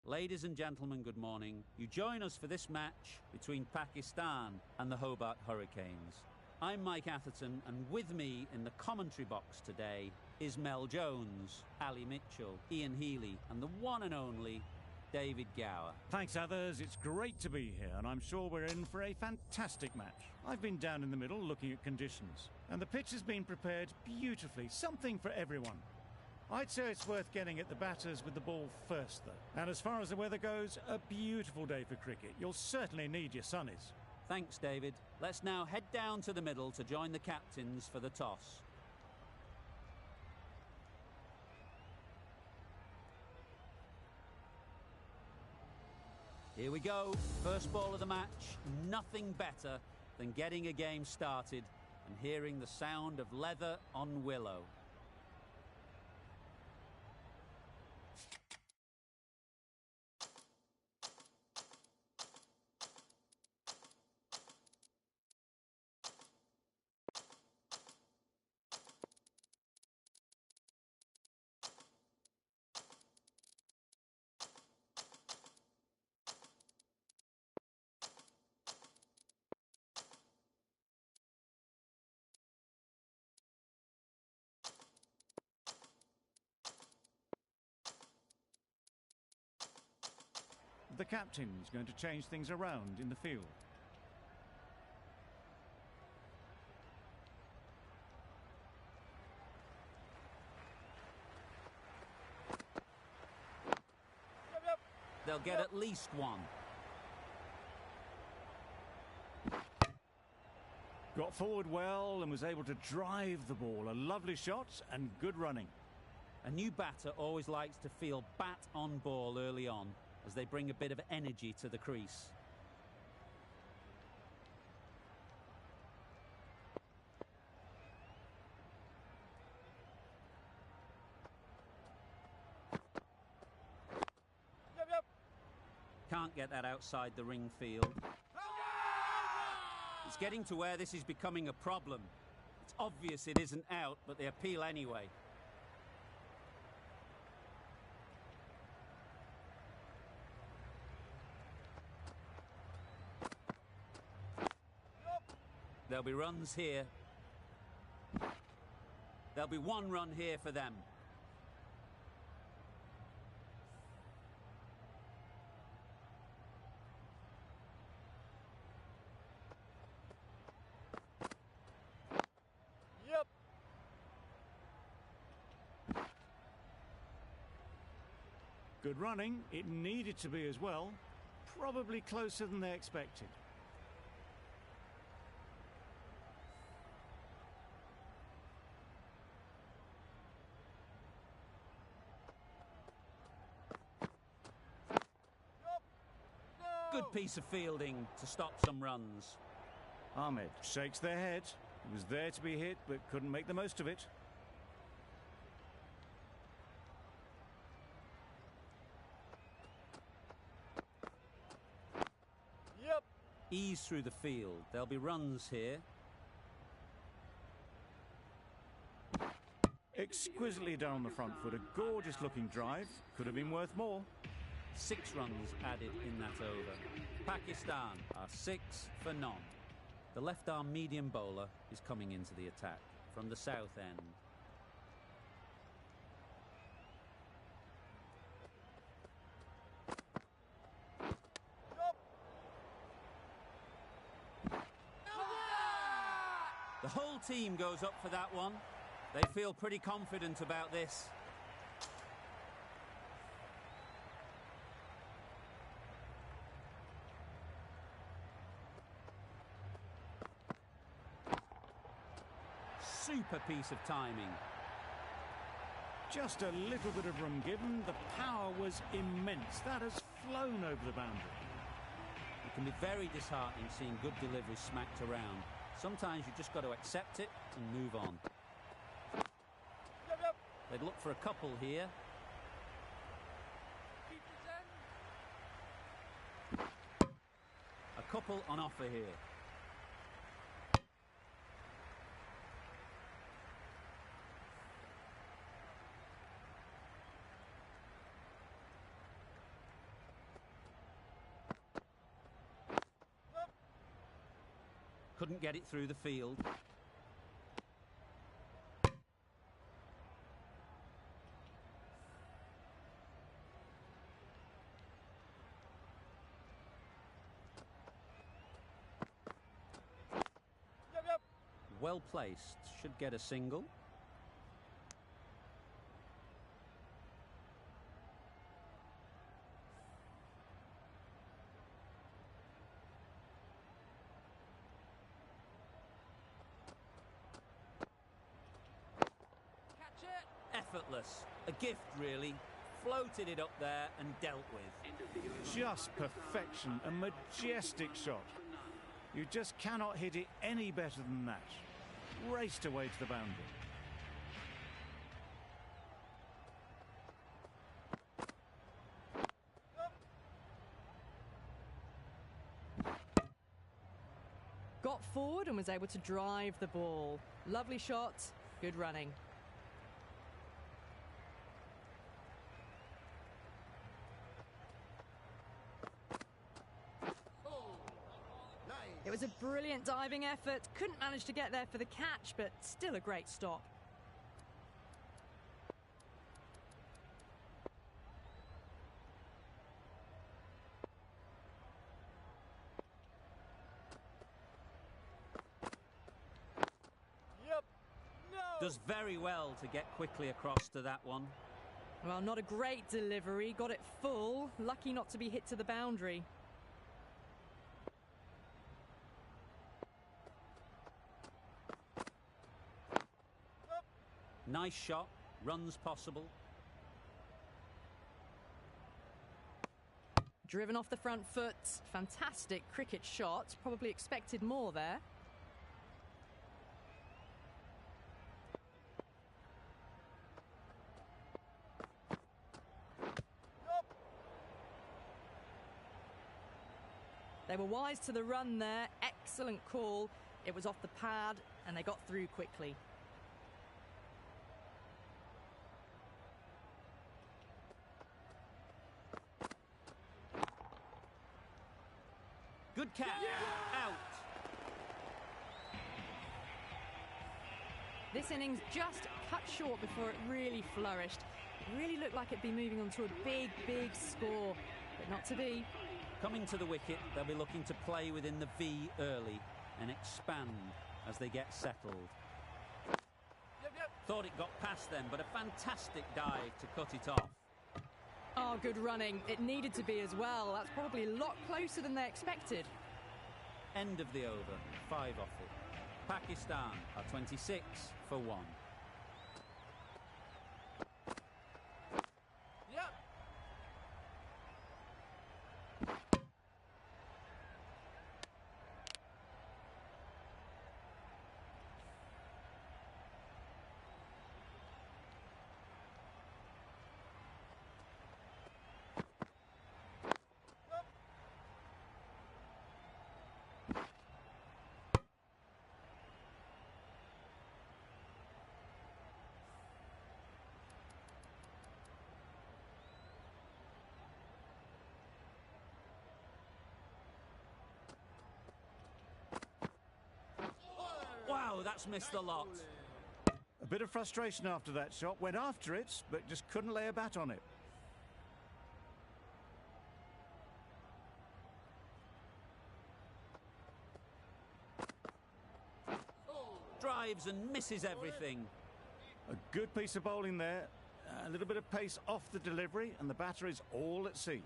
Ladies and gentlemen, good morning. You join us for this match between Pakistan and the Hobart Hurricanes. I'm Mike Atherton, and with me in the commentary box today is Mel Jones, Ali Mitchell, Ian Healy, and the one and only David Gower. Thanks, others. It's great to be here, and I'm sure we're in for a fantastic match. I've been down in the middle looking at conditions, and the pitch has been prepared beautifully, something for everyone. I'd say it's worth getting at the batters with the ball first, though. And as far as the weather goes, a beautiful day for cricket. You'll certainly need your sunnies. Thanks, David. Let's now head down to the middle to join the captains for the toss. Here we go. First ball of the match. Nothing better than getting a game started and hearing the sound of leather on willow. The captain's going to change things around in the field. They'll get at least one. Got forward well and was able to drive the ball. A lovely shot and good running. A new batter always likes to feel bat on ball early on, as they bring a bit of energy to the crease. Can't get that outside the ring field. It's getting to where this is becoming a problem. It's obvious it isn't out, but they appeal anyway. There'll be runs here. There'll be one run here for them. Yep. Good running. It needed to be as well. Probably closer than they expected. Good piece of fielding to stop some runs. Ahmed shakes their head. He was there to be hit, but couldn't make the most of it. Yep. Ease through the field. There'll be runs here. Exquisitely done on the front foot. A gorgeous looking drive. Could have been worth more. 6 runs added in that over. Pakistan are 6 for none. The left-arm medium bowler is coming into the attack from the south end. The whole team goes up for that one. They feel pretty confident about this. Super piece of timing. Just a little bit of room given. The power was immense. That has flown over the boundary. It can be very disheartening seeing good deliveries smacked around. Sometimes you just got to accept it and move on. They'd look for a couple here. A couple on offer here. Couldn't get it through the field. Well placed, should get a single. Catch it! Effortless, a gift really. Floated it up there and dealt with. Just perfection, a majestic shot. You just cannot hit it any better than that. Raced away to the boundary. Got forward and was able to drive the ball. Lovely shot, good running. It was a brilliant diving effort. Couldn't manage to get there for the catch, but still a great stop. Yep. No. Does very well to get quickly across to that one. Well, not a great delivery. Got it full. Lucky not to be hit to the boundary. Nice shot, runs possible. Driven off the front foot. Fantastic cricket shot. Probably expected more there. They were wise to the run there. Excellent call. It was off the pad and they got through quickly. Good catch. Out. This innings just cut short before it really flourished. It really looked like it'd be moving on to a big, big score, but not to be. Coming to the wicket, they'll be looking to play within the V early and expand as they get settled. Thought it got past them, but a fantastic dive to cut it off. Oh, good running. It needed to be as well. That's probably a lot closer than they expected. End of the over, 5 off it. Pakistan are 26 for 1. Yep. Wow, that's missed the lot. A bit of frustration after that shot. Went after it, but just couldn't lay a bat on it. Drives and misses everything. A good piece of bowling there. A little bit of pace off the delivery, and the batter is all at sea.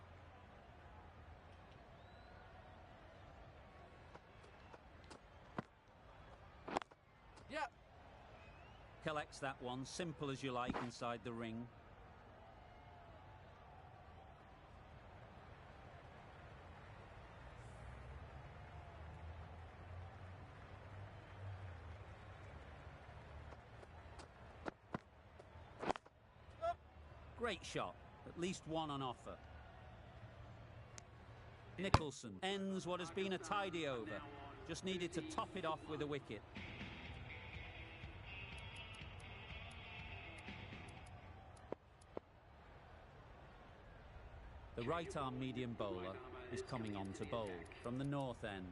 Yep. Collects that one, simple as you like, inside the ring. Great shot, at least one on offer. Nicholson ends what has been a tidy over. Just needed to top it off with a wicket. The right-arm medium bowler is coming on to bowl from the north end.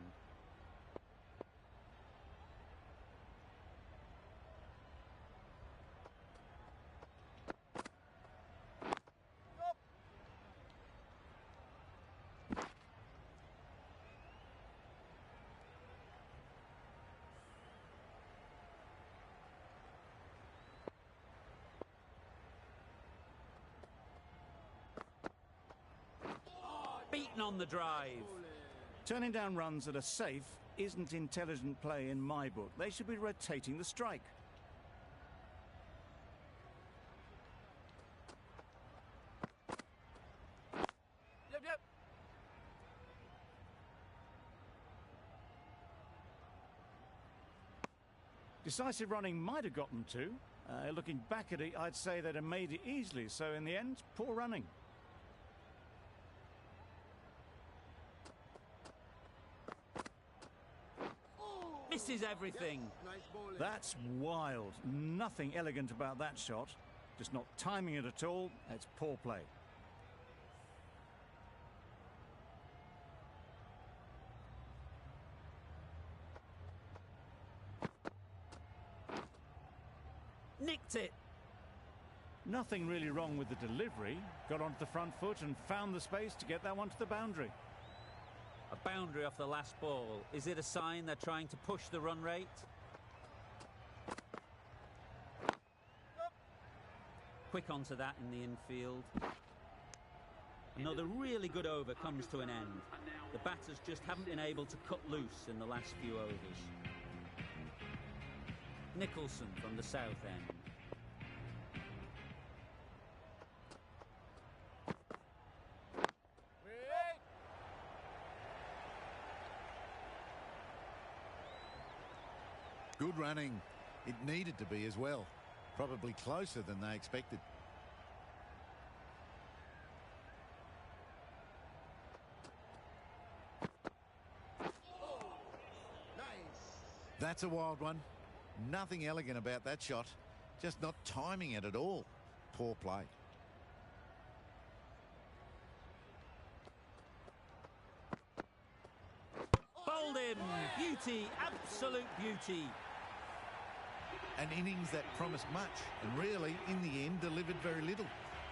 Getting on the drive. Turning down runs that are safe isn't intelligent play in my book. They should be rotating the strike. Yep, yep. Decisive running might have gotten two. Looking back at it, I'd say they'd have made it easily. So in the end, poor running. Misses everything. Nice bowling. That's wild. Nothing elegant about that shot. Just not timing it at all. It's poor play. Nicked it. Nothing really wrong with the delivery. Got onto the front foot and found the space to get that one to the boundary. A boundary off the last ball. Is it a sign they're trying to push the run rate? Quick onto that in the infield. Another really good over comes to an end. The batters just haven't been able to cut loose in the last few overs. Nicholson from the south end. Good running. It needed to be as well. Probably closer than they expected. That's a wild one. Nothing elegant about that shot. Just not timing it at all. Poor play. Bowled him. Beauty. Absolute beauty. An innings that promised much and really, in the end, delivered very little.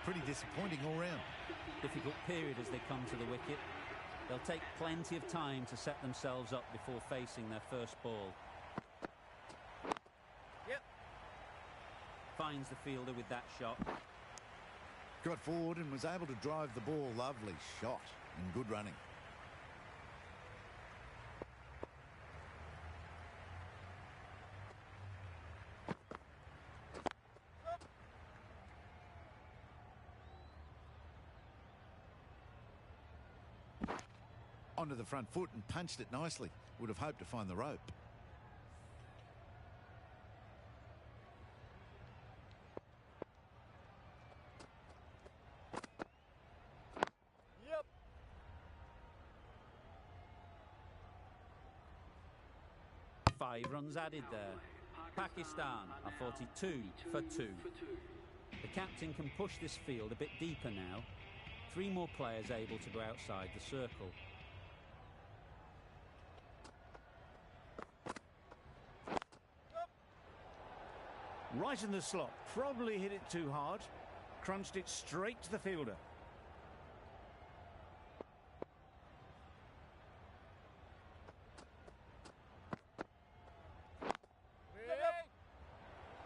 Pretty disappointing all round. Difficult period as they come to the wicket. They'll take plenty of time to set themselves up before facing their first ball. Yep. Finds the fielder with that shot. Got forward and was able to drive the ball. Lovely shot and good running. Onto the front foot and punched it nicely. Would have hoped to find the rope. Yep. Five runs added there. Pakistan are 42 for 2. The captain can push this field a bit deeper now. 3 more players able to go outside the circle. Right in the slot. Probably hit it too hard. Crunched it straight to the fielder.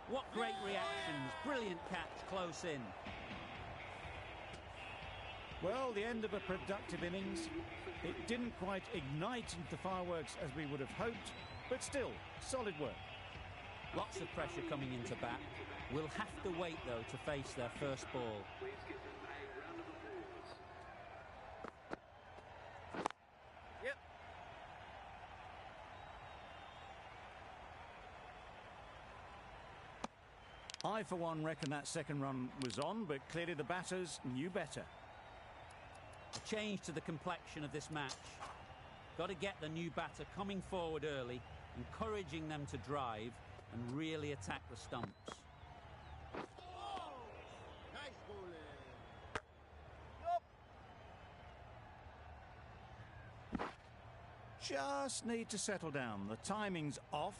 What great reactions. Brilliant catch close in. Well, the end of a productive innings. It didn't quite ignite into fireworks as we would have hoped, but still, solid work. Lots of pressure coming into bat. We'll have to wait, though, to face their first ball. Yep. I, for one, reckon that second run was on, but clearly the batters knew better. A change to the complexion of this match. Got to get the new batter coming forward early, encouraging them to drive and really attack the stumps. Nice bowling. Yup. Just need to settle down. The timing's off.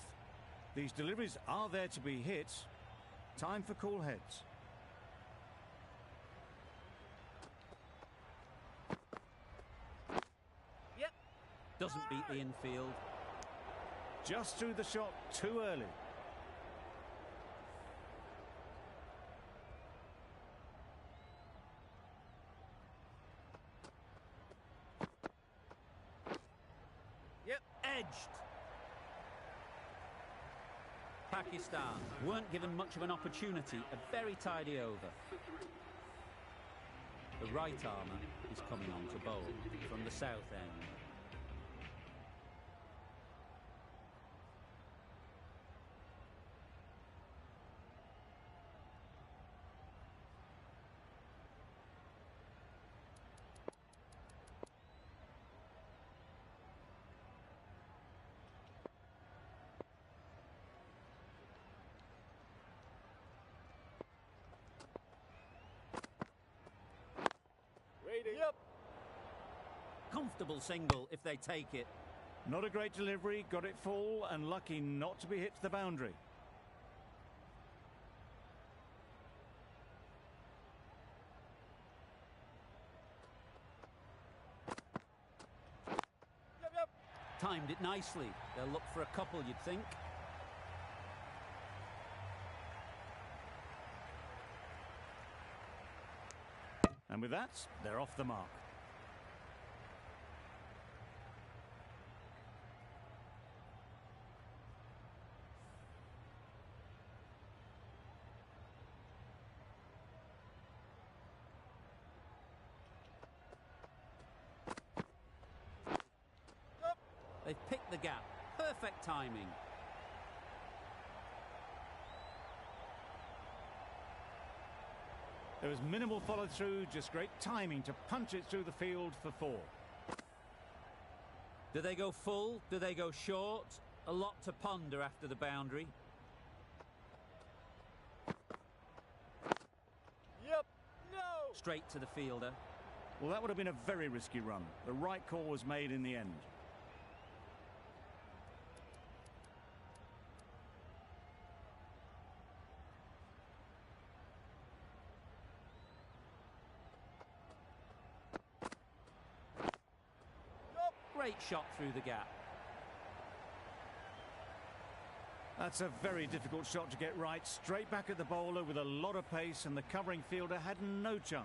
These deliveries are there to be hit. Time for cool heads. Yep. Doesn't beat the infield. Just threw the shot too early. Pakistan weren't given much of an opportunity, a very tidy over. The right armour is coming on to bowl from the south end. Yep. Comfortable single if they take it. Not a great delivery, got it full and lucky not to be hit to the boundary. Yep. Timed it nicely. They'll look for a couple, you'd think. And with that, they're off the mark. They've picked the gap. Perfect timing. There was minimal follow-through, just great timing to punch it through the field for 4. Do they go full? Do they go short? A lot to ponder after the boundary. Yep. No. Straight to the fielder. Well, that would have been a very risky run. The right call was made in the end. Great shot through the gap. That's a very difficult shot to get right. Straight back at the bowler with a lot of pace, and the covering fielder had no chance.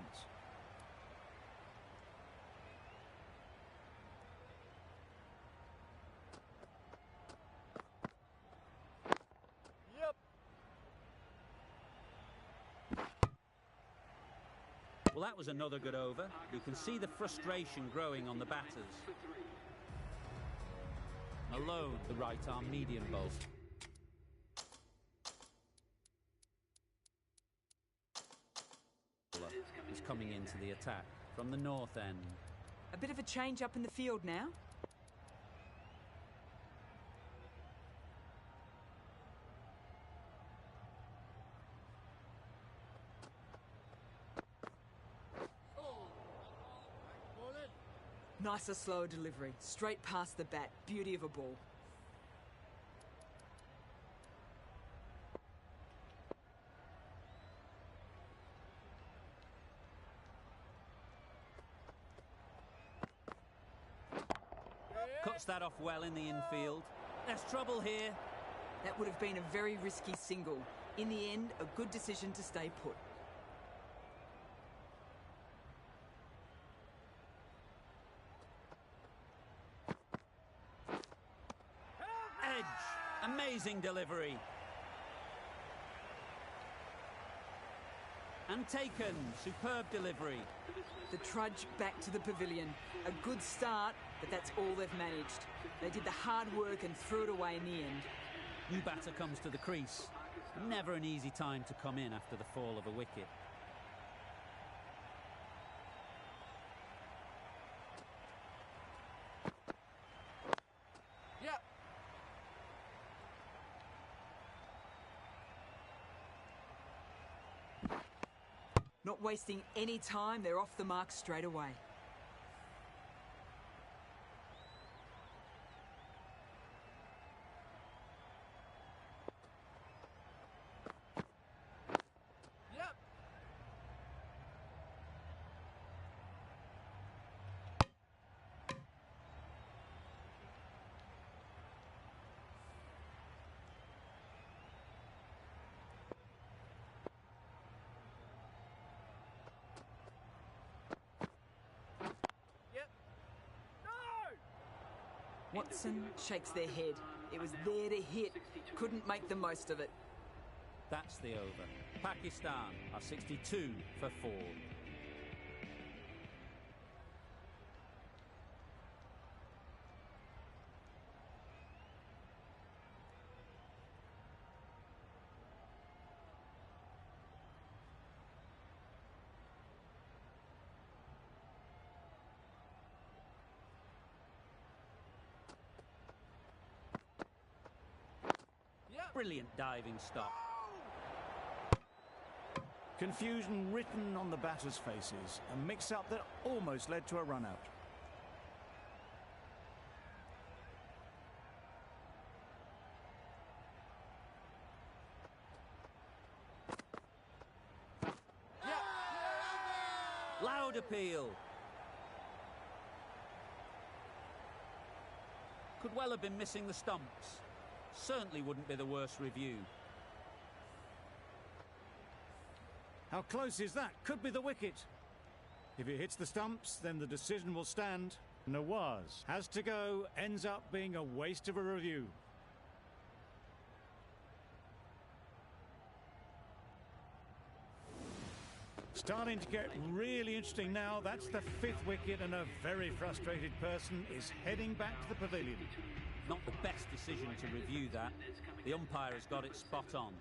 Yep. Well, that was another good over. You can see the frustration growing on the batters. Alone, the right arm medium bowl. Is coming into the attack from the north end. A bit of a change up in the field now. Nicer, slower delivery. Straight past the bat. Beauty of a ball. Cuts that off well in the infield. There's trouble here. That would have been a very risky single. In the end, a good decision to stay put. Edge. Amazing delivery. And taken. Superb delivery. The trudge back to the pavilion. A good start, but that's all they've managed. They did the hard work and threw it away in the end. New batter comes to the crease. Never an easy time to come in after the fall of a wicket. Yep. Not wasting any time, they're off the mark straight away. Yep. Yep. No! Watson shakes their head. It was there to hit. Couldn't make the most of it. That's the over. Pakistan are 62 for 4. Brilliant diving stop. Confusion written on the batters' faces. A mix-up that almost led to a run-out. Loud appeal. Could well have been missing the stumps. Certainly wouldn't be the worst review. How close is that? Could be the wicket. If it hits the stumps, then the decision will stand. Nawaz has to go, ends up being a waste of a review. Starting to get really interesting now. That's the 5th wicket, and a very frustrated person is heading back to the pavilion. Not the best decision to review that. The umpire has got it spot on.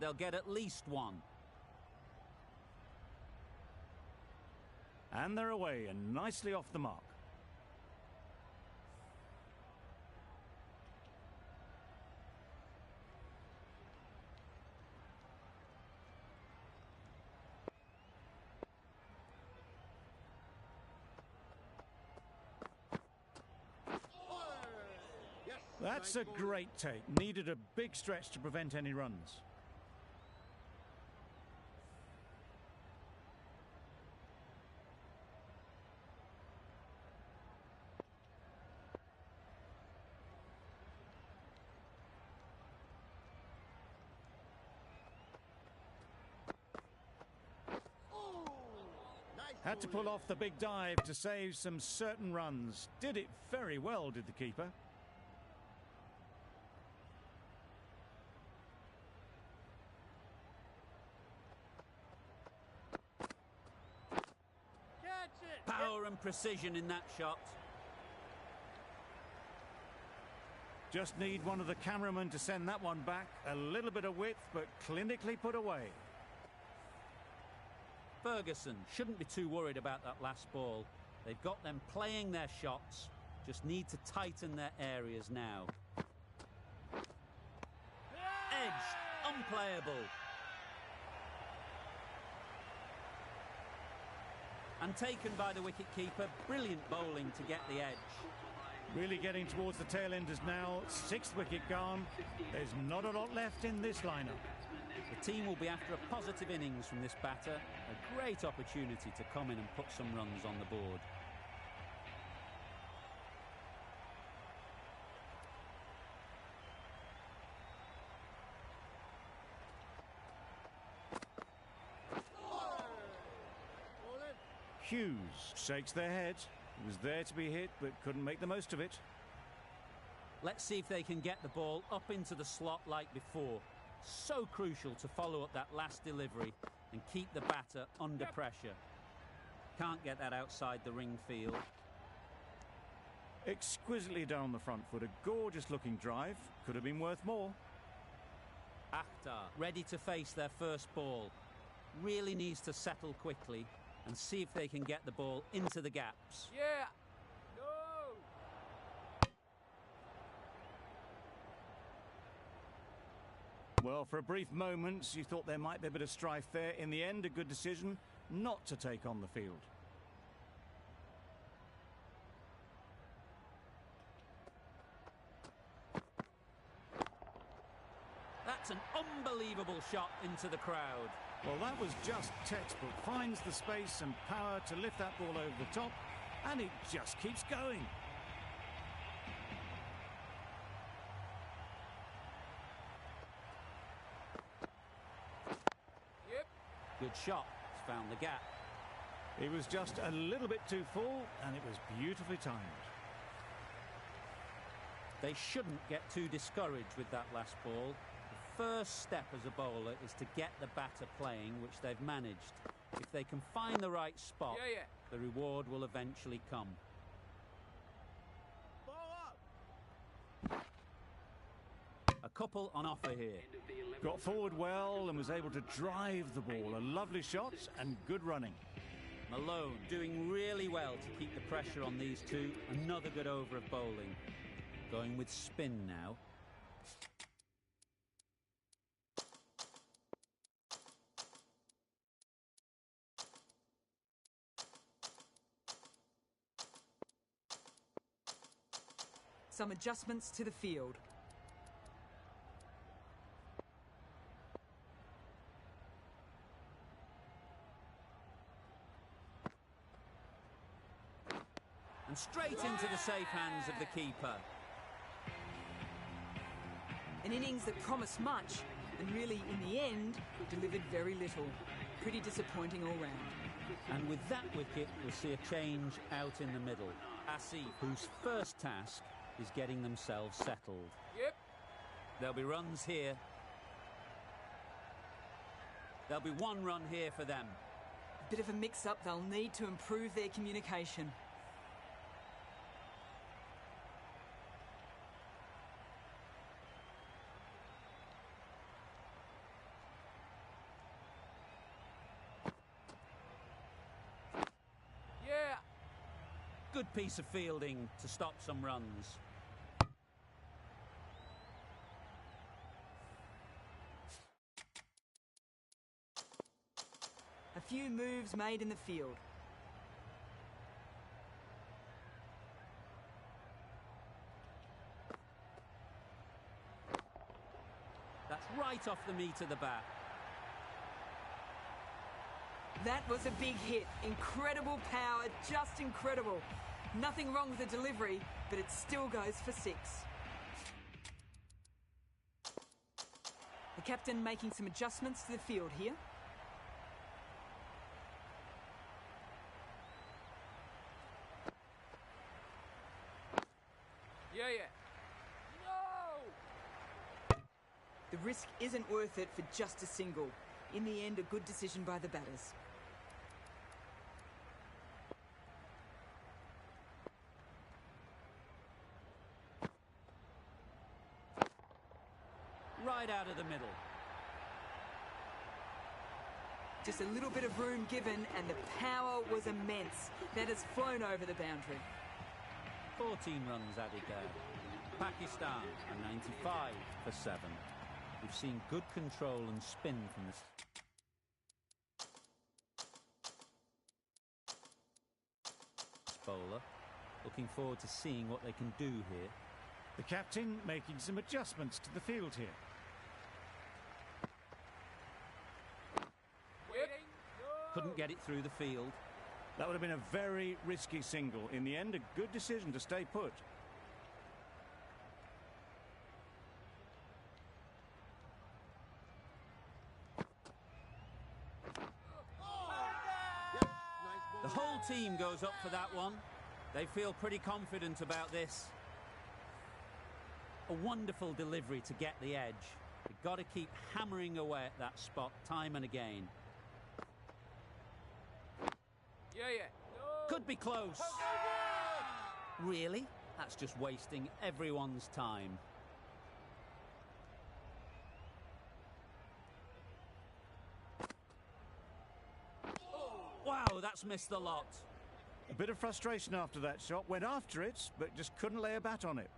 They'll get at least one. And they're away and nicely off the mark. That's a great take. Needed a big stretch to prevent any runs. Had to pull off the big dive to save some certain runs. Did it very well, did the keeper. Power and precision in that shot. Just need one of the cameramen to send that one back. A little bit of width, but clinically put away. Ferguson shouldn't be too worried about that last ball. They've got them playing their shots. Just need to tighten their areas now. Edge, unplayable. And taken by the wicket-keeper. Brilliant bowling to get the edge. Really getting towards the tail enders now. 6th wicket gone. There's not a lot left in this lineup. The team will be after a positive innings from this batter. A great opportunity to come in and put some runs on the board. Hughes shakes their head. It was there to be hit, but couldn't make the most of it. Let's see if they can get the ball up into the slot like before. So crucial to follow up that last delivery and keep the batter under pressure. Can't get that outside the ring field. Exquisitely done on the front foot. A gorgeous looking drive. Could have been worth more. Akhtar ready to face their first ball. Really needs to settle quickly and see if they can get the ball into the gaps. Yeah. No. Well, for a brief moment, you thought there might be a bit of strife there. In the end, a good decision not to take on the field. That's an unbelievable shot into the crowd. Well, that was just textbook. Finds the space and power to lift that ball over the top, and it just keeps going. Good shot. He's found the gap. He was just a little bit too full, and it was beautifully timed. They shouldn't get too discouraged with that last ball. The first step as a bowler is to get the batter playing, which they've managed. If they can find the right spot, the reward will eventually come. A couple on offer here. Got forward well and was able to drive the ball. A lovely shot and good running. Malone doing really well to keep the pressure on these two. Another good over of bowling. Going with spin now. Some adjustments to the field. And straight into the safe hands of the keeper. An innings that promised much and really, in the end, delivered very little. Pretty disappointing all round. And with that wicket, we'll see a change out in the middle. Asif, whose first task is getting themselves settled. Yep. There'll be runs here. There'll be one run here for them. A bit of a mix-up. They'll need to improve their communication. Good piece of fielding to stop some runs. A few moves made in the field. That's right off the meat of the bat. That was a big hit. Incredible power, just incredible. Nothing wrong with the delivery, but it still goes for 6. The captain making some adjustments to the field here. No! The risk isn't worth it for just a single. In the end, a good decision by the batters. Right out of the middle. Just a little bit of room given and the power was immense. That has flown over the boundary. 14 runs added there. Pakistan are 95 for 7. We've seen good control and spin from this. Bowler. Looking forward to seeing what they can do here. The captain making some adjustments to the field here. Couldn't get it through the field. That would have been a very risky single. In the end, a good decision to stay put. The whole team goes up for that one. They feel pretty confident about this. A wonderful delivery to get the edge. They've got to keep hammering away at that spot time and again. Could be close. Really? That's just wasting everyone's time. Wow, that's missed the lot. A bit of frustration after that shot. Went after it, but just couldn't lay a bat on it.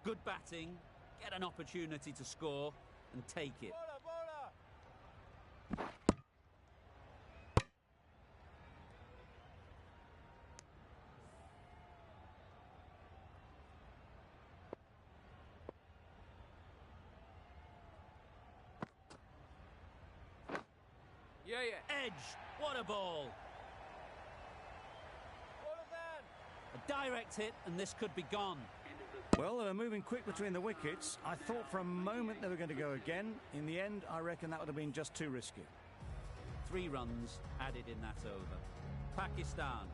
Good batting. Get an opportunity to score and take it. Edge. What a ball. A direct hit and this could be gone. Well, they were moving quick between the wickets. I thought for a moment they were going to go again. In the end, I reckon that would have been just too risky. 3 runs added in that over. Pakistan,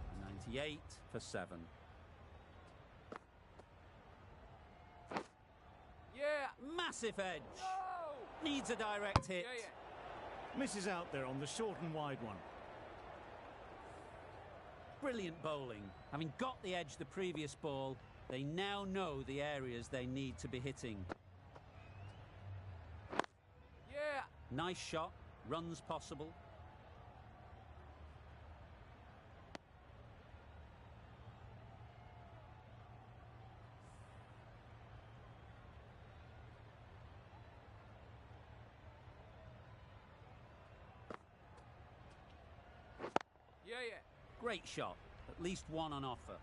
98 for 7. Yeah. Massive edge. No. Needs a direct hit. Yeah. Misses out there on the short and wide one. Brilliant bowling. Having got the edge the previous ball, they now know the areas they need to be hitting. Yeah. Nice shot. Runs possible. Yeah. Great shot. At least one on offer.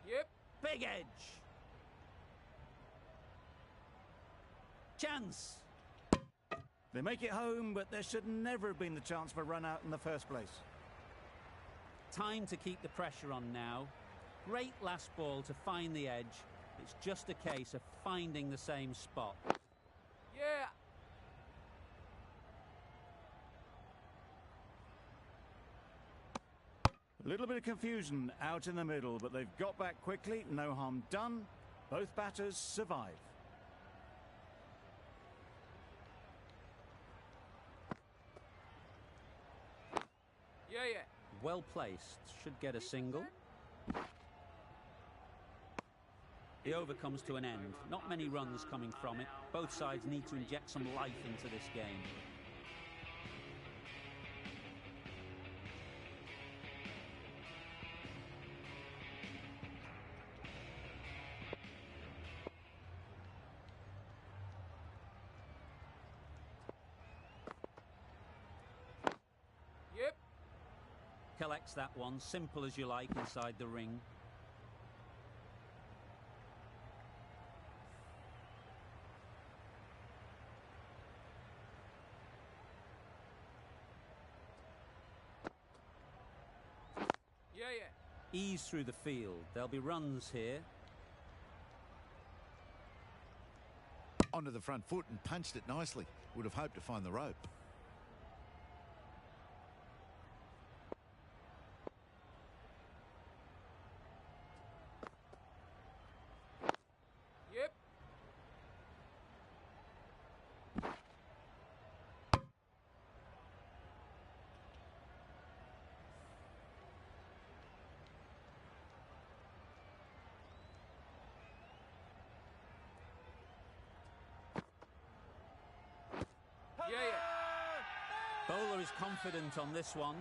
Yep. Big edge. Chance. They make it home, but there should never have been the chance for a run out in the first place. Time to keep the pressure on now. Great last ball to find the edge. It's just a case of finding the same spot. Yeah. A little bit of confusion out in the middle, but they've got back quickly. No harm done. Both batters survive. Yeah. Well placed. Should get a single. The over comes to an end. Not many runs coming from it. Both sides need to inject some life into this game. Yep. Collects that one, simple as you like, inside the ring. Yeah. Ease through the field. There'll be runs here. Onto the front foot and punched it nicely. Would have hoped to find the rope. Yep. Yeah. Bowler is confident on this one.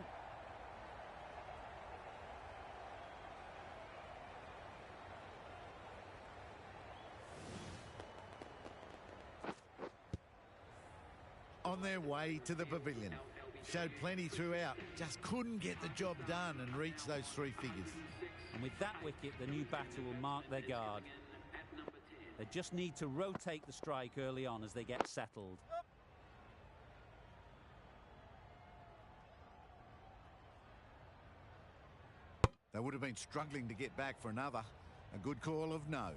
On their way to the pavilion. Showed plenty throughout. Just couldn't get the job done and reach those 3 figures. And with that wicket, the new batter will mark their guard. They just need to rotate the strike early on as they get settled. They would have been struggling to get back for another. A good call of no.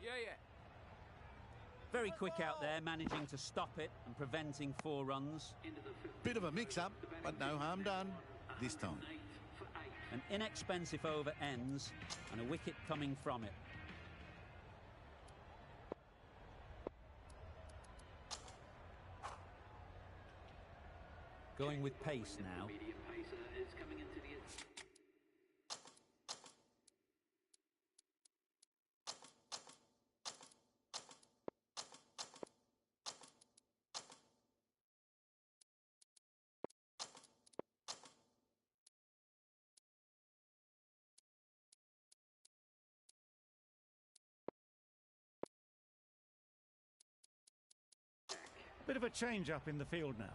Yeah. Very quick out there, managing to stop it and preventing 4 runs. Bit of a mix-up, but no harm done this time. An inexpensive over ends and a wicket coming from it. Going with pace now. Bit of a change-up in the field now.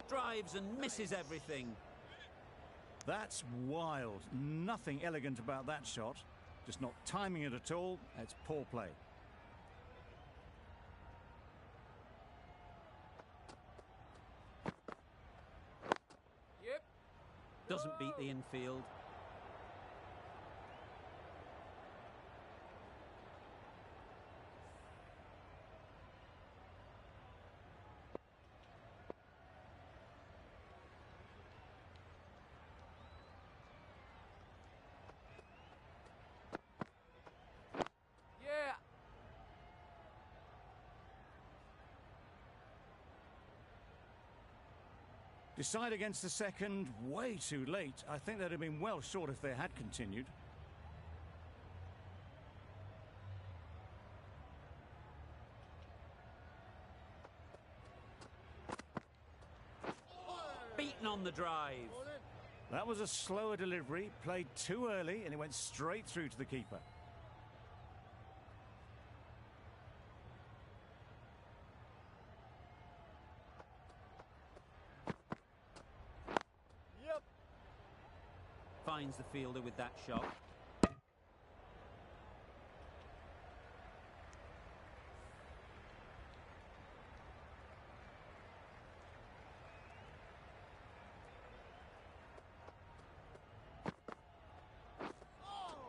Drives and misses everything. That's wild. Nothing elegant about that shot. Just not timing it at all. It's poor play. Yep. Doesn't beat the infield. Yeah. Decide against the second, way too late. I think they'd have been well short if they had continued. Beaten on the drive. That was a slower delivery, played too early, and it went straight through to the keeper. Finds the fielder with that shot.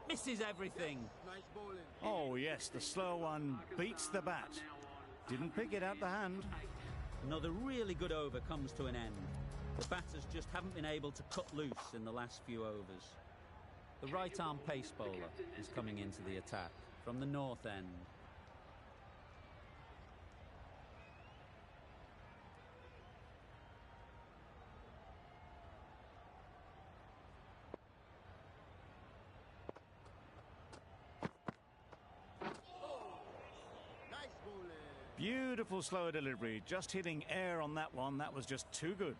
Misses everything. Oh yes, the slow one beats the bat. Didn't pick it out the hand. Another really good over comes to an end. The batters just haven't been able to cut loose in the last few overs. The right-arm pace bowler is coming into the attack from the north end. Beautiful slower delivery, just hitting air on that one. That was just too good.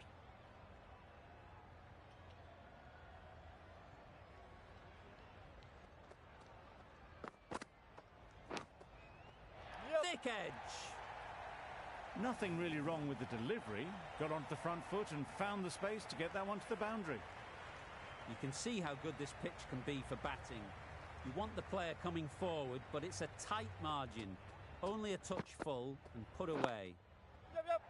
Thick edge. Nothing really wrong with the delivery. Got onto the front foot and found the space to get that one to the boundary. You can see how good this pitch can be for batting. You want the player coming forward, but it's a tight margin. Only a touch full and put away. Yep.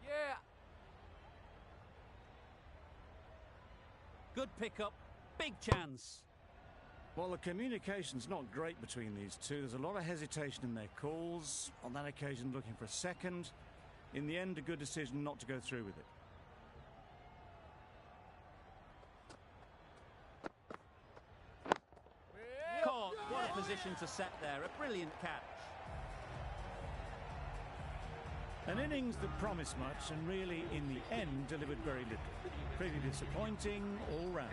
Yeah. Good pickup, big chance. Well, the communication's not great between these two. There's a lot of hesitation in their calls. On that occasion, looking for a second. In the end, a good decision not to go through with it. Caught, what a position to set there, a brilliant catch. An innings that promised much and really, in the end, delivered very little. Pretty disappointing all round.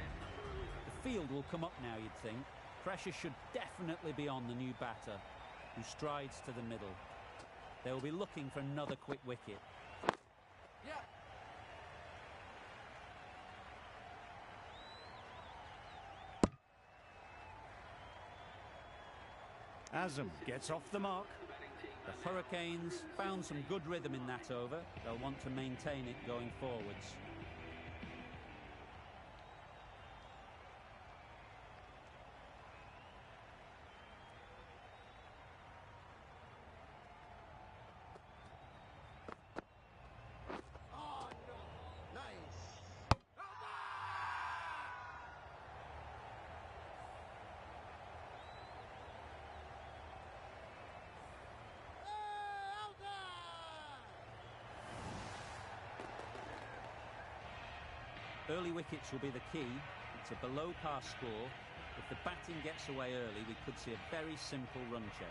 The field will come up now, you'd think. Pressure should definitely be on the new batter, who strides to the middle. They will be looking for another quick wicket. Yeah. Azam gets off the mark. The Hurricanes found some good rhythm in that over. They'll want to maintain it going forwards. Early wickets will be the key. It's a below-par score. If the batting gets away early, we could see a very simple run chase.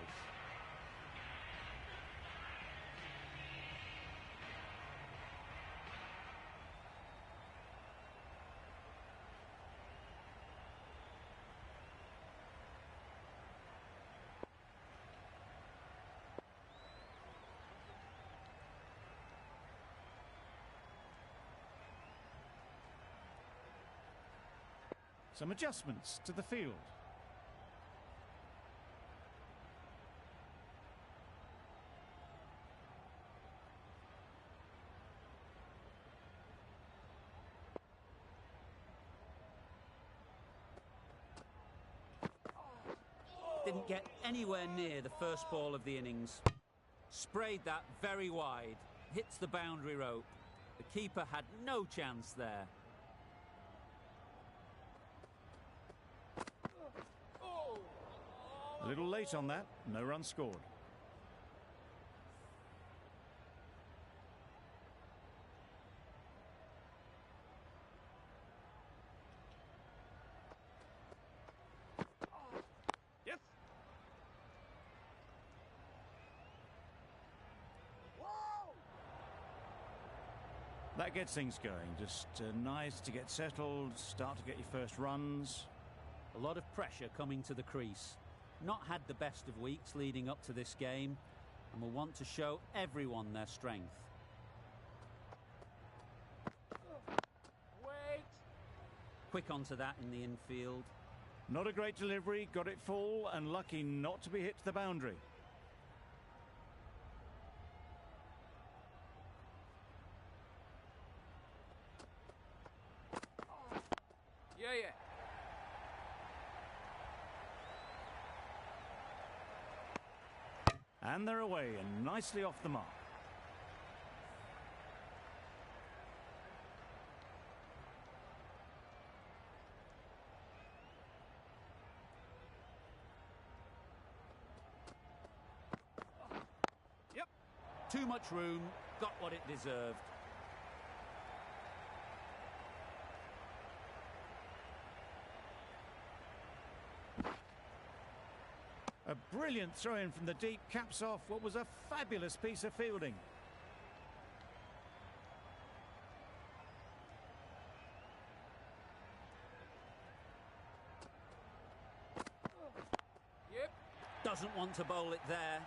Some adjustments to the field. Didn't get anywhere near the first ball of the innings. Sprayed that very wide. Hits the boundary rope. The keeper had no chance there. A little late on that, no run scored. Yes. That gets things going. Just nice to get settled, start to get your first runs. A lot of pressure coming to the crease. Not had the best of weeks leading up to this game, and will want to show everyone their strength. Wait. Quick onto that in the infield. Not a great delivery, got it full and lucky not to be hit to the boundary. Yeah. And they're away and nicely off the mark. Yep. Too much room, got what it deserved. A brilliant throw-in from the deep caps off what was a fabulous piece of fielding. Yep. Doesn't want to bowl it there.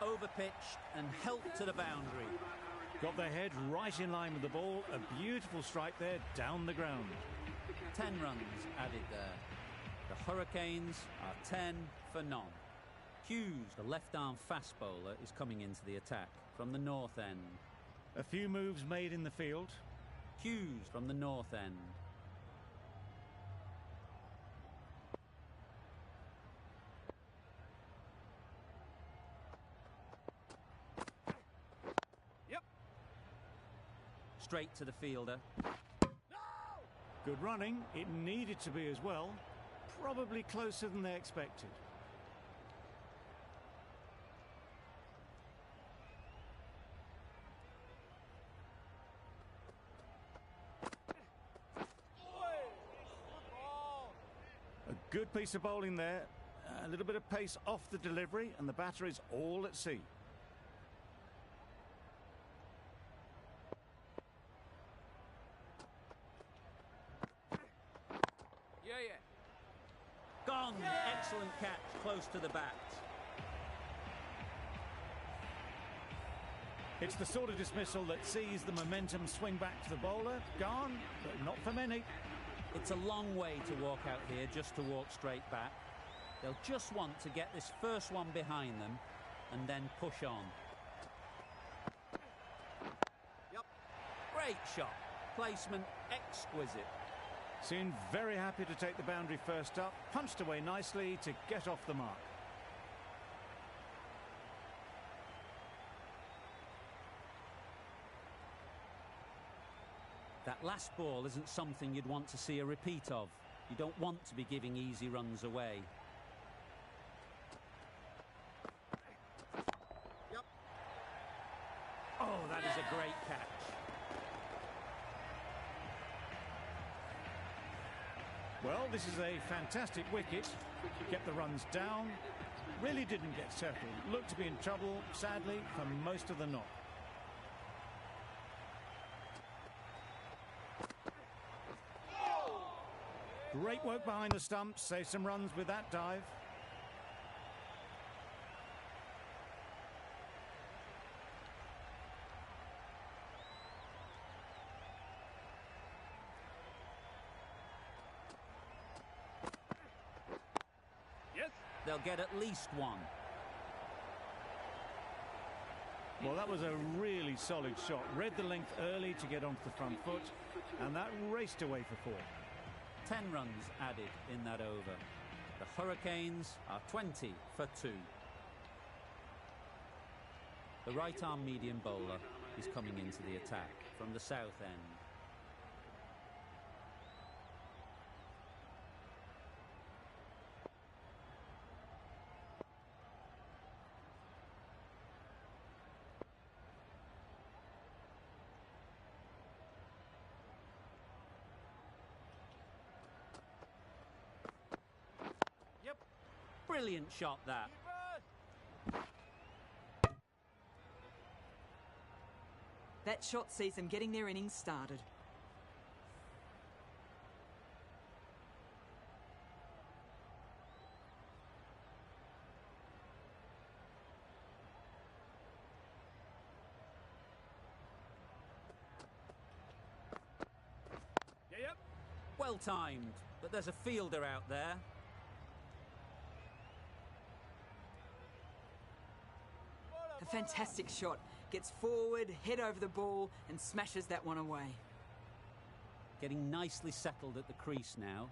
Overpitched and helped to the boundary. Got their head right in line with the ball. A beautiful strike there down the ground. 10 runs added there. The Hurricanes are 10 for none. Hughes, the left-arm fast bowler, is coming into the attack from the north end. A few moves made in the field. Hughes from the north end. Yep. Straight to the fielder. Good running. It needed to be as well. Probably closer than they expected. A good piece of bowling there. A little bit of pace off the delivery, and the batter is all at sea. Yeah. Gone! Excellent catch, close to the bat. It's the sort of dismissal that sees the momentum swing back to the bowler. Gone, but not for many. It's a long way to walk out here just to walk straight back. They'll just want to get this first one behind them and then push on. Yep. Great shot. Placement exquisite. Seemed very happy to take the boundary first up. Punched away nicely to get off the mark. That last ball isn't something you'd want to see a repeat of. You don't want to be giving easy runs away. Yep. Oh, that is a great catch. Well, this is a fantastic wicket. Kept the runs down. Really didn't get settled. Looked to be in trouble, sadly, for most of the knock. Great work behind the stumps. Saved some runs with that dive. They'll get at least one. Well, that was a really solid shot. Read the length early to get onto the front foot, and that raced away for 4. 10 runs added in that over. The Hurricanes are 20 for 2. The right-arm medium bowler is coming into the attack from the south end. Brilliant shot, that. That shot sees them getting their innings started. Well timed, but there's a fielder out there. A fantastic shot. Gets forward, head over the ball, and smashes that one away. Getting nicely settled at the crease now.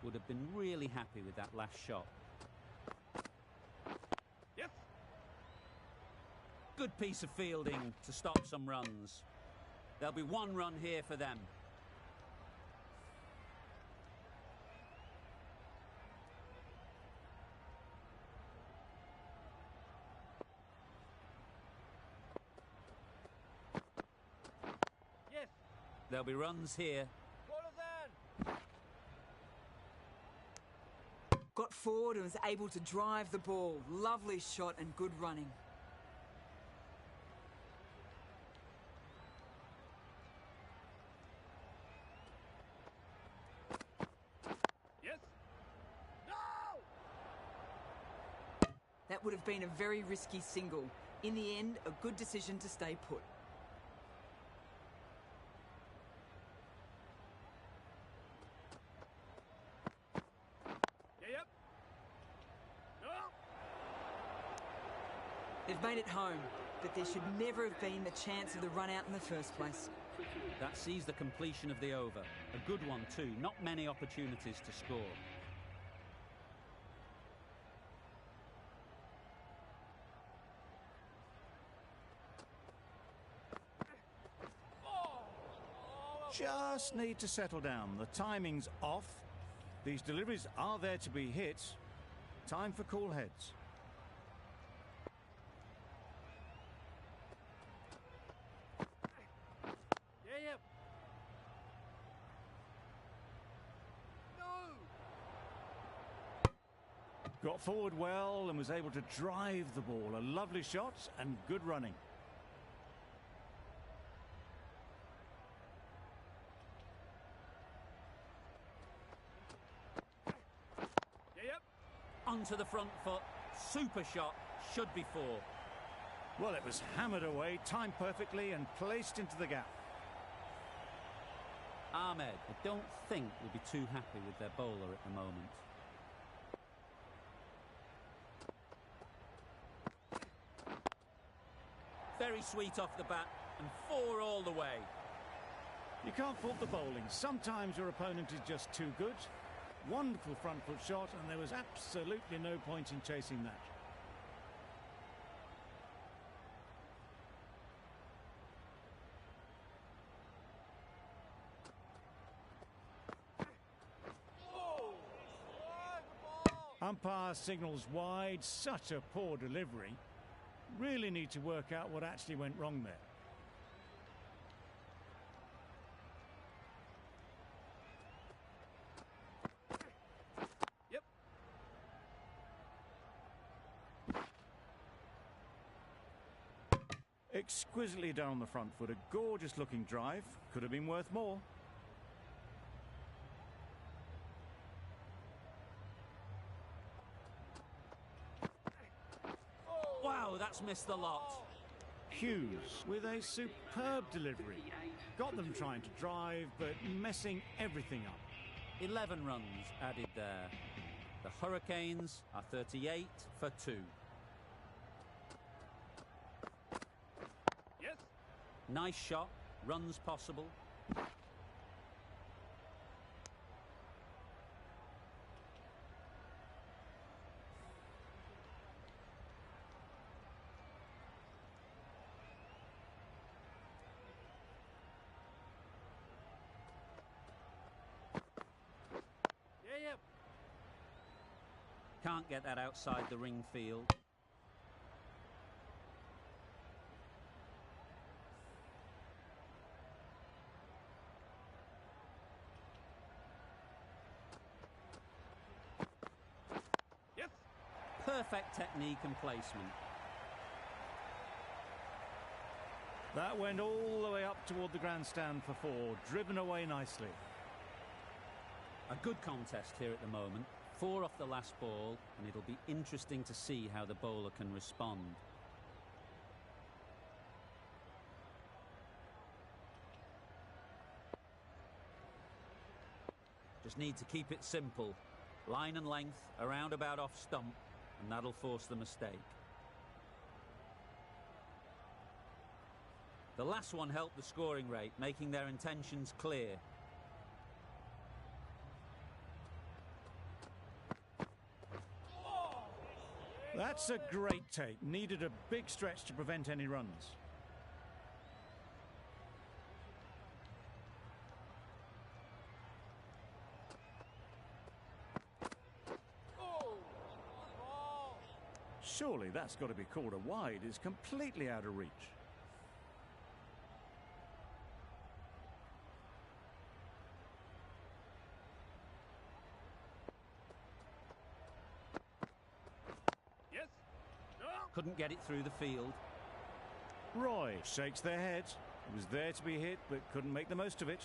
Would have been really happy with that last shot. Yes. Good piece of fielding to stop some runs. There'll be 1 run here for them. There'll be runs here. Got forward and was able to drive the ball. Lovely shot and good running. Yes. No! That would have been a very risky single. In the end, a good decision to stay put. They've made it home, but there should never have been the chance of the run out in the first place. That sees the completion of the over. A good one too. Not many opportunities to score. Just need to settle down. The timing's off. These deliveries are there to be hit. Time for cool heads. Got forward well and was able to drive the ball. A lovely shot and good running. Onto the front foot. Super shot. Should be 4. Well, it was hammered away, timed perfectly and placed into the gap. Ahmed, I don't think, will be too happy with their bowler at the moment. Very sweet off the bat, and 4 all the way. You can't fault the bowling. Sometimes your opponent is just too good. Wonderful front foot shot, and there was absolutely no point in chasing that. Umpire signals wide. Such a poor delivery. Really need to work out what actually went wrong there. Exquisitely done on the front foot. A gorgeous looking drive. Could have been worth more. Wow, that's missed the lot. Hughes with a superb delivery. Got them trying to drive, but messing everything up. 11 runs added there. The Hurricanes are 38 for 2. Yes. Nice shot, runs possible. Yeah. Can't get that outside the ring field. Yes. Perfect technique and placement. That went all the way up toward the grandstand for 4, driven away nicely. A good contest here at the moment. 4 off the last ball, and it'll be interesting to see how the bowler can respond. Just need to keep it simple. Line and length, around about off stump, and that'll force the mistake. The last one helped the scoring rate, making their intentions clear. That's a great take. Needed a big stretch to prevent any runs. Surely that's got to be called a wide. It's completely out of reach. Yes. No. Couldn't get it through the field. Roy shakes their head. It was there to be hit, but couldn't make the most of it.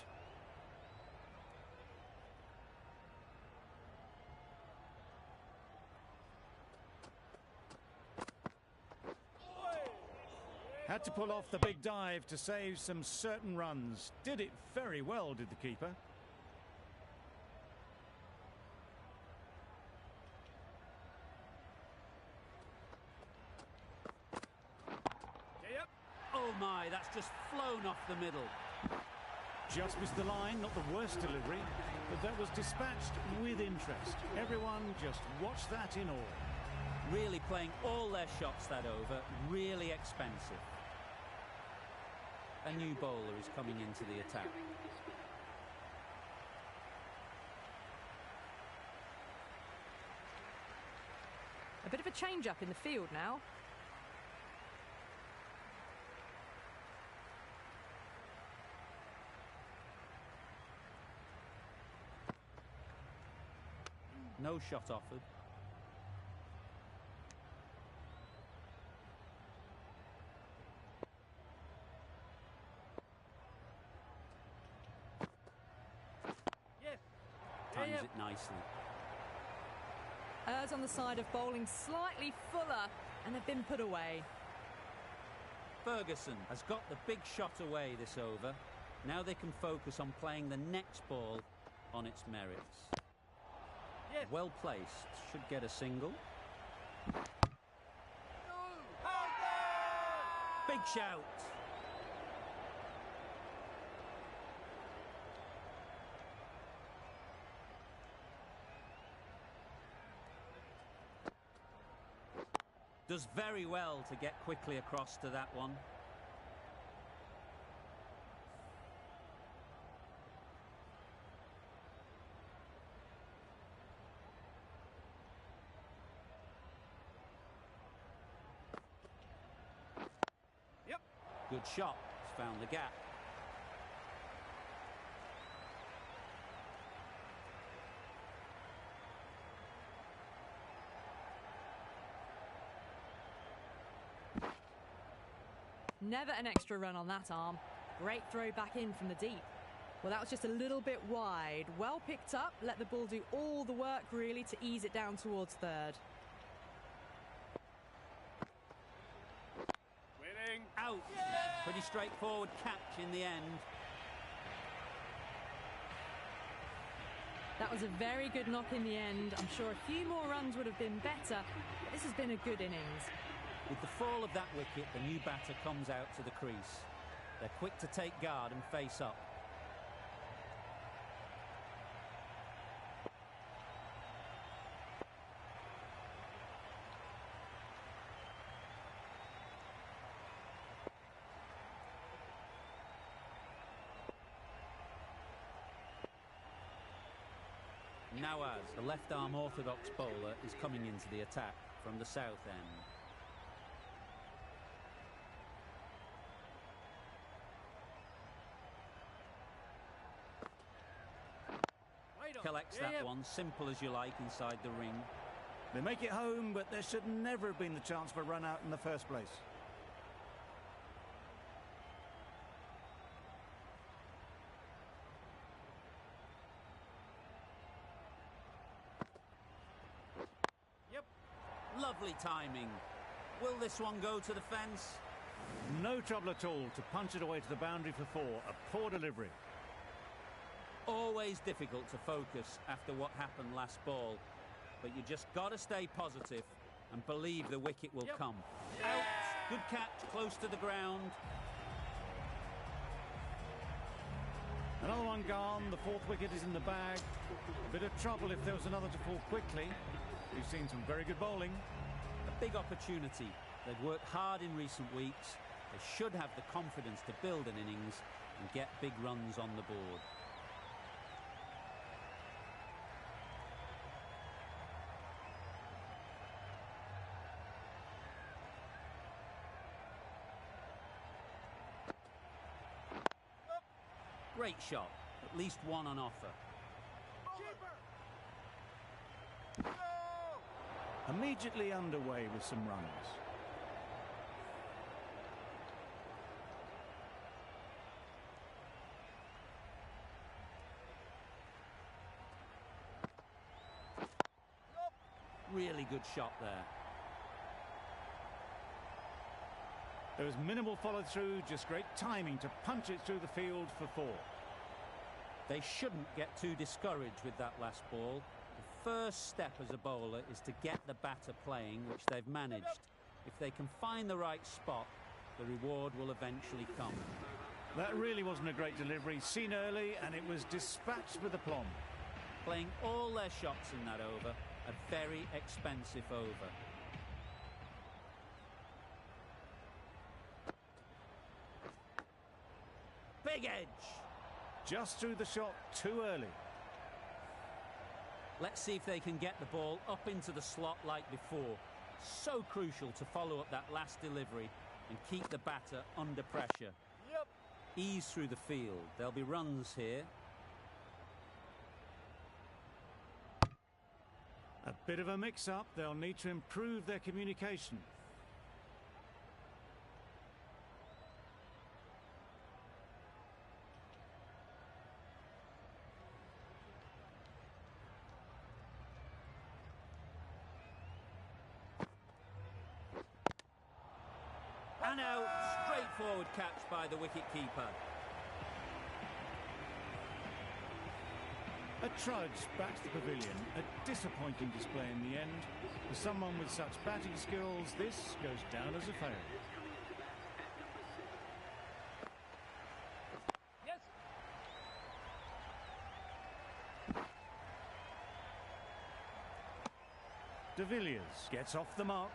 Had to pull off the big dive to save some certain runs. Did it very well, did the keeper. Yep. Oh my, that's just flown off the middle. Just missed the line, not the worst delivery, but that was dispatched with interest. Everyone just watched that in awe. Really playing all their shots that over, really expensive. A new bowler is coming into the attack. A bit of a change-up in the field now. No shot offered. Yes. Times Yep. it nicely. Errs on the side of bowling slightly fuller, and they've been put away. Ferguson has got the big shot away this over. Now they can focus on playing the next ball on its merits. Yes. Well placed, should get a single. Big shout. Does very well to get quickly across to that one. Yep. Good shot. He's found the gap. Never an extra run on that arm. Great throw back in from the deep. Well, that was just a little bit wide. Well picked up, let the ball do all the work really to ease it down towards third. Winning. Out. Pretty straightforward catch in the end. That was a very good knock in the end. I'm sure a few more runs would have been better, but this has been a good innings. With the fall of that wicket, the new batter comes out to the crease. They're quick to take guard and face up. Nawaz, the left-arm orthodox bowler, is coming into the attack from the south end. Collects that one, simple as you like, inside the ring. They make it home, but there should never have been the chance for a run out in the first place. Yep. Lovely timing. Will this one go to the fence? No trouble at all to punch it away to the boundary for four. A poor delivery. Always difficult to focus after what happened last ball, but you just got to stay positive and believe the wicket will come. Out. Good catch, close to the ground. Another one gone. The fourth wicket is in the bag. A bit of trouble if there was another to fall quickly. We've seen some very good bowling. A big opportunity. They've worked hard in recent weeks. They should have the confidence to build an innings and get big runs on the board. Great shot. At least one on offer. Immediately underway with some runs. Really good shot there. There was minimal follow-through, just great timing to punch it through the field for four. They shouldn't get too discouraged with that last ball. The first step as a bowler is to get the batter playing, which they've managed. If they can find the right spot, the reward will eventually come. That really wasn't a great delivery, seen early, and it was dispatched with aplomb. Playing all their shots in that over, a very expensive over. Big edge! Just threw the shot too early. Let's see if they can get the ball up into the slot like before. So crucial to follow up that last delivery and keep the batter under pressure. Yep. Ease through the field. There'll be runs here. A bit of a mix-up. They'll need to improve their communication. And out. Straightforward catch by the wicket-keeper. A trudge back to the pavilion. A disappointing display in the end. For someone with such batting skills, this goes down as a failure. Yes. De Villiers gets off the mark.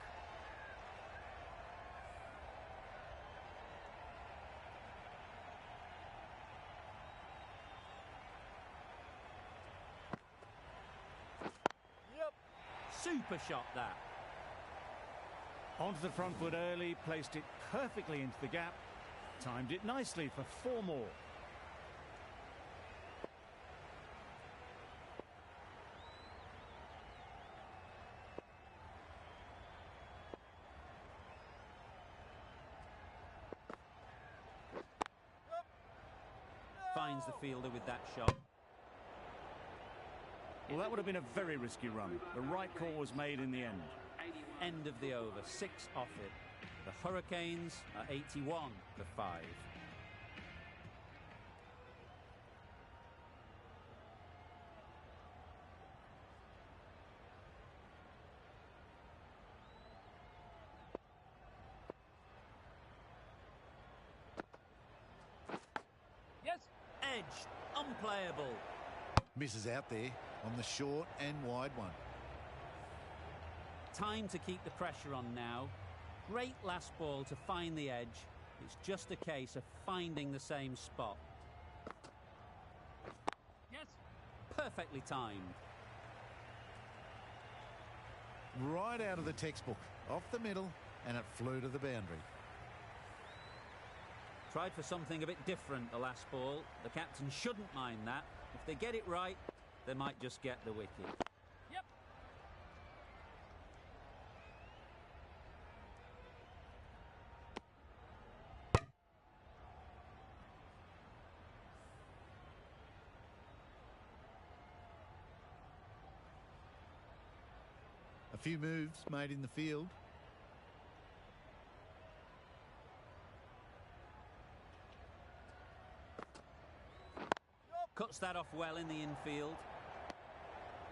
Super shot, that. Onto the front foot early, placed it perfectly into the gap. Timed it nicely for four more. finds the fielder with that shot. Well, that would have been a very risky run. The right call was made in the end. End of the over, 6 off it. The Hurricanes are 81 for 5. Yes. Edge, unplayable. Misses out there on the short and wide one. Time to keep the pressure on now. Great last ball to find the edge. It's just a case of finding the same spot. Yes. Perfectly timed. Right out of the textbook. Off the middle, and it flew to the boundary. Tried for something a bit different the last ball. The captain shouldn't mind that. If they get it right, they might just get the wicket. Yep. A few moves made in the field. Cuts that off well in the infield.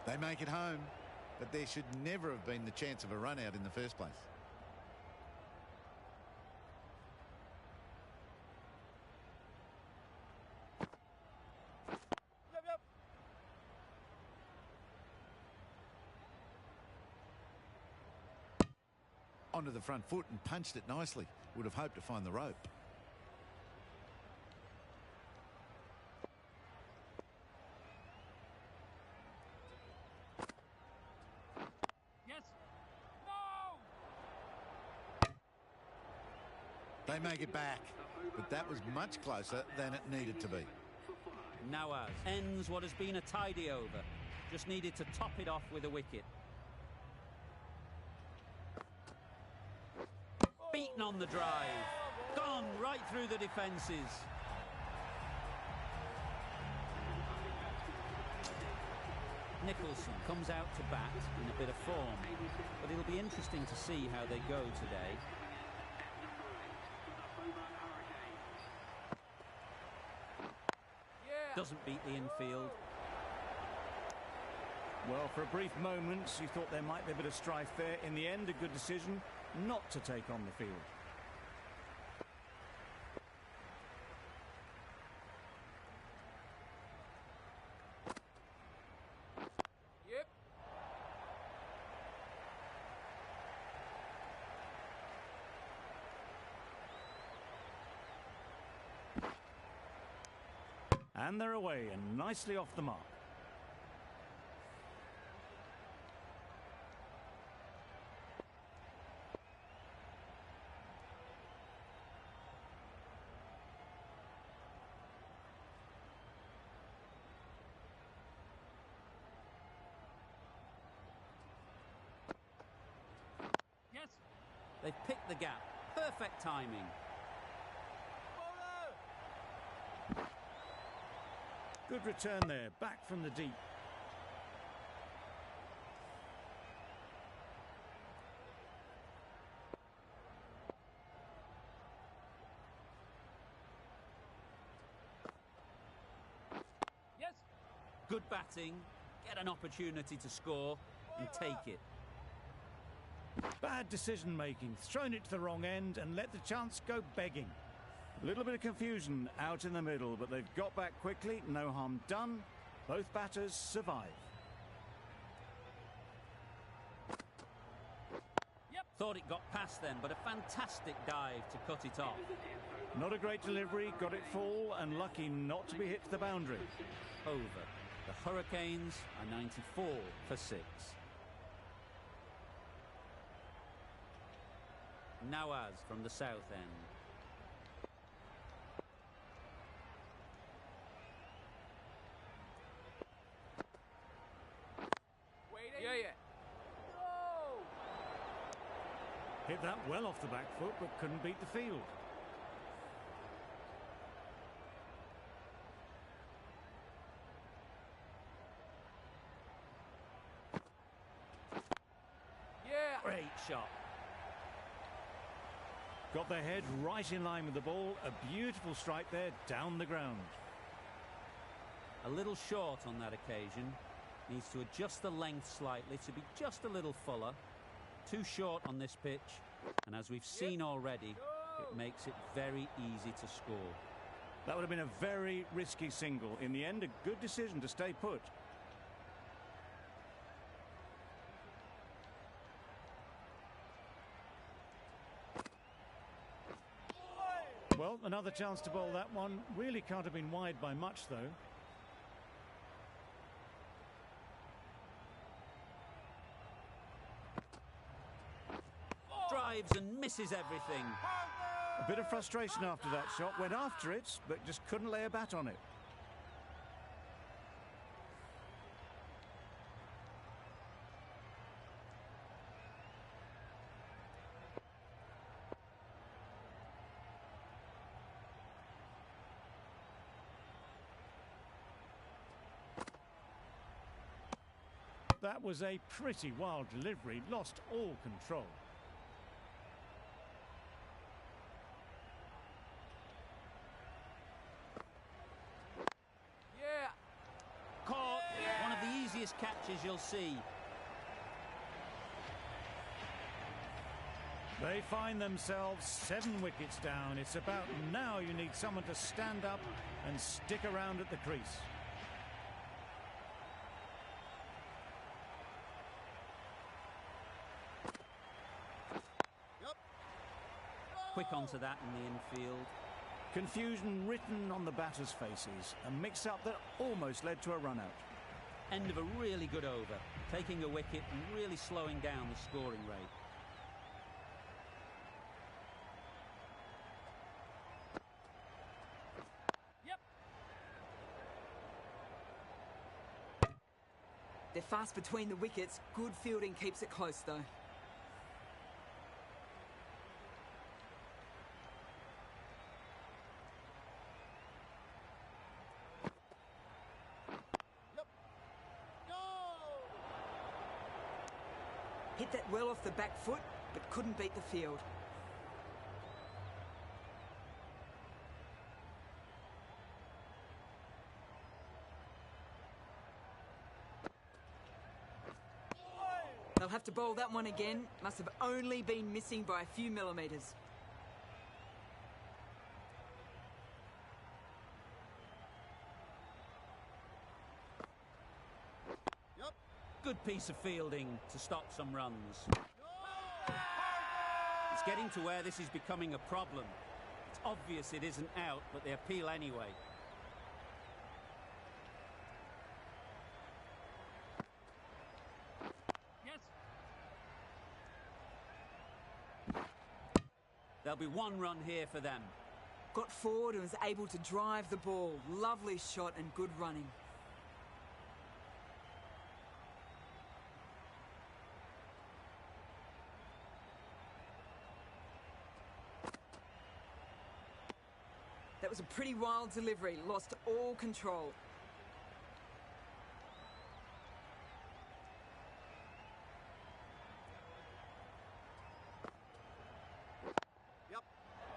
They make it home, but there should never have been the chance of a run out in the first place. Yep, yep. Onto the front foot and punched it nicely. Would have hoped to find the rope. Yes. No. They make it back, but that was much closer than it needed to be. Nawaz ends what has been a tidy over. Just needed to top it off with a wicket. Beaten on the drive. Gone right through the defences. Nicholson comes out to bat in a bit of form, but it'll be interesting to see how they go today. Yeah. Doesn't beat the infield. Well, for a brief moment, you thought there might be a bit of strife there. In the end, a good decision not to take on the field. Yep. And they're away and nicely off the mark. Yes. They've picked the gap. Perfect timing. Bowler. Good return there, back from the deep. Yes. Good batting. Get an opportunity to score and take it. Bad decision making, thrown it to the wrong end and let the chance go begging. A little bit of confusion out in the middle, but they've got back quickly, no harm done. Both batters survive. Yep. Thought it got past them, but a fantastic dive to cut it off. Not a great delivery, got it full and lucky not to be hit to the boundary. Over. The Hurricanes are 94 for 6. Nawaz from the south end. Waiting. Yeah, yeah. No. Hit that well off the back foot, but couldn't beat the field. shot. Got their head right in line with the ball. A beautiful strike there down the ground. A little short on that occasion. Needs to adjust the length slightly to be just a little fuller. Too short on this pitch. And as we've seen already, it makes it very easy to score. That would have been a very risky single. In the end, a good decision to stay put. Well, another chance to bowl that one. Really can't have been wide by much, though. Drives and misses everything. A bit of frustration after that shot. Went after it, but just couldn't lay a bat on it. That was a pretty wild delivery. Lost all control. Caught. One of the easiest catches you'll see. They find themselves 7 wickets down. It's about now you need someone to stand up and stick around at the crease. Quick onto that in the infield. Confusion written on the batters' faces. A mix-up that almost led to a run-out. End of a really good over. Taking a wicket and really slowing down the scoring rate. They're fast between the wickets. Good fielding keeps it close, though. Hit that well off the back foot, but couldn't beat the field. They'll have to bowl that one again. Must have only been missing by a few millimetres. Good piece of fielding to stop some runs. It's getting to where this is becoming a problem. It's obvious it isn't out, but they appeal anyway. There'll be 1 run here for them. Got forward and was able to drive the ball. Lovely shot and good running. That was a pretty wild delivery. Lost all control.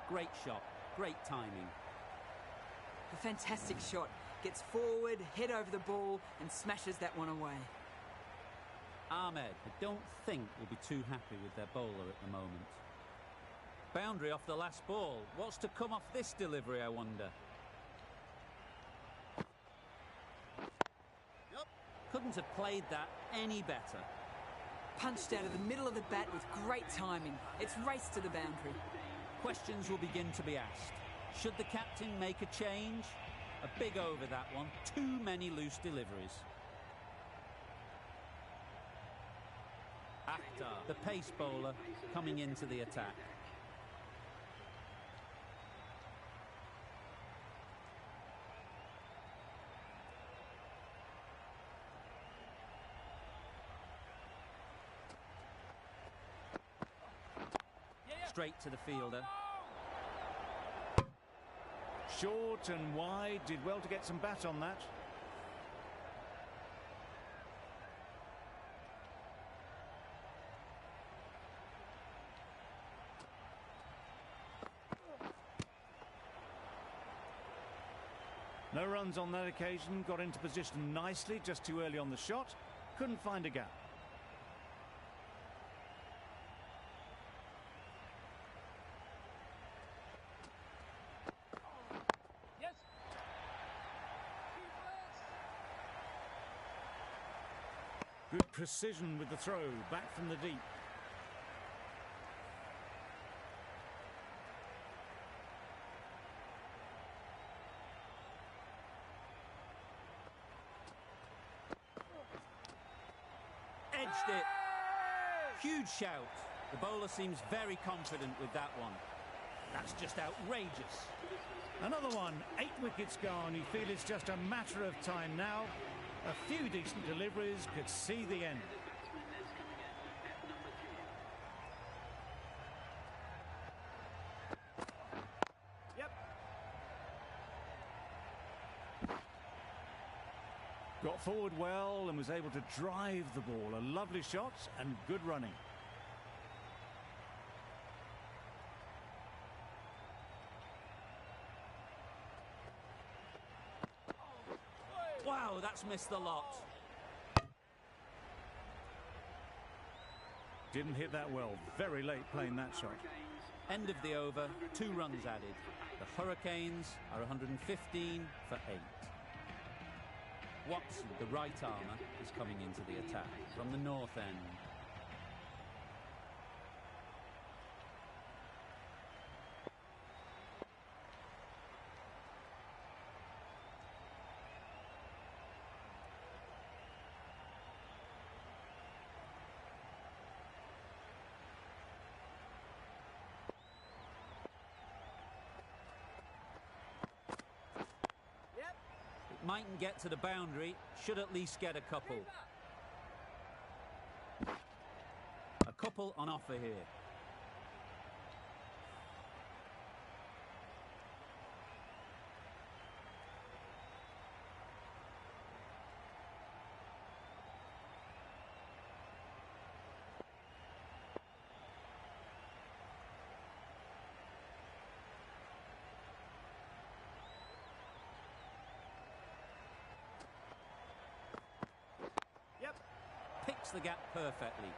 Great shot, great timing. A fantastic shot. Gets forward, head over the ball and smashes that one away. Ahmed, I don't think will be too happy with their bowler at the moment. Boundary off the last ball. What's to come off this delivery, I wonder? Couldn't have played that any better. Punched out of the middle of the bat with great timing. It's raced to the boundary. Questions will begin to be asked. Should the captain make a change? A big over that one. Too many loose deliveries. Akhtar, the pace bowler, coming into the attack. Straight to the fielder. Short and wide. Did well to get some bat on that. No runs on that occasion, got into position nicely, just too early on the shot, couldn't find a gap. Yes. Good precision with the throw, back from the deep. Edged it. Huge shout. The bowler seems very confident with that one. That's just outrageous. Another one, 8 wickets gone. You feel it's just a matter of time now. A few decent deliveries could see the end. Yep. Got forward well and was able to drive the ball. A lovely shot and good running. Wow, that's missed the lot. Didn't hit that well. Very late playing that shot. End of the over, 2 runs added. The Hurricanes are 115 for 8. Watson, the right armour, is coming into the attack from the north end. Mightn't get to the boundary, should at least get a couple. A couple on offer here. Picks the gap perfectly.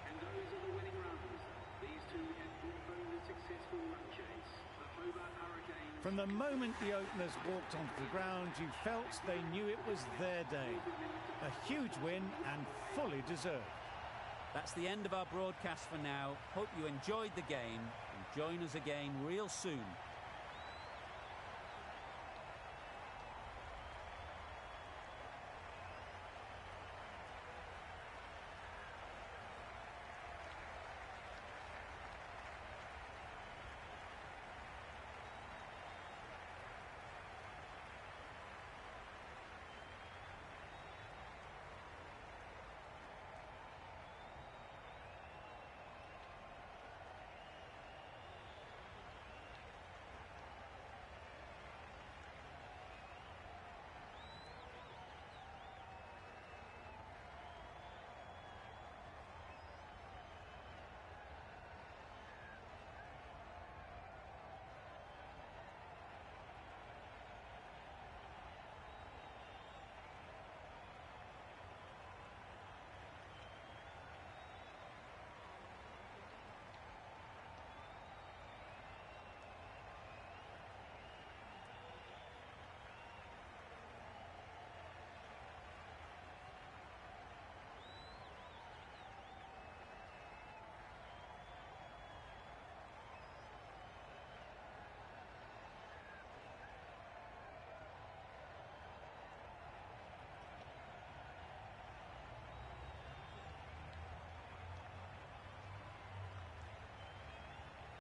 And those are the winning runs. These two have brought home a successful run chase. The Hobart Hurricanes. From the moment the openers walked onto the ground, you felt they knew it was their day. A huge win and fully deserved. That's the end of our broadcast for now. Hope you enjoyed the game and join us again real soon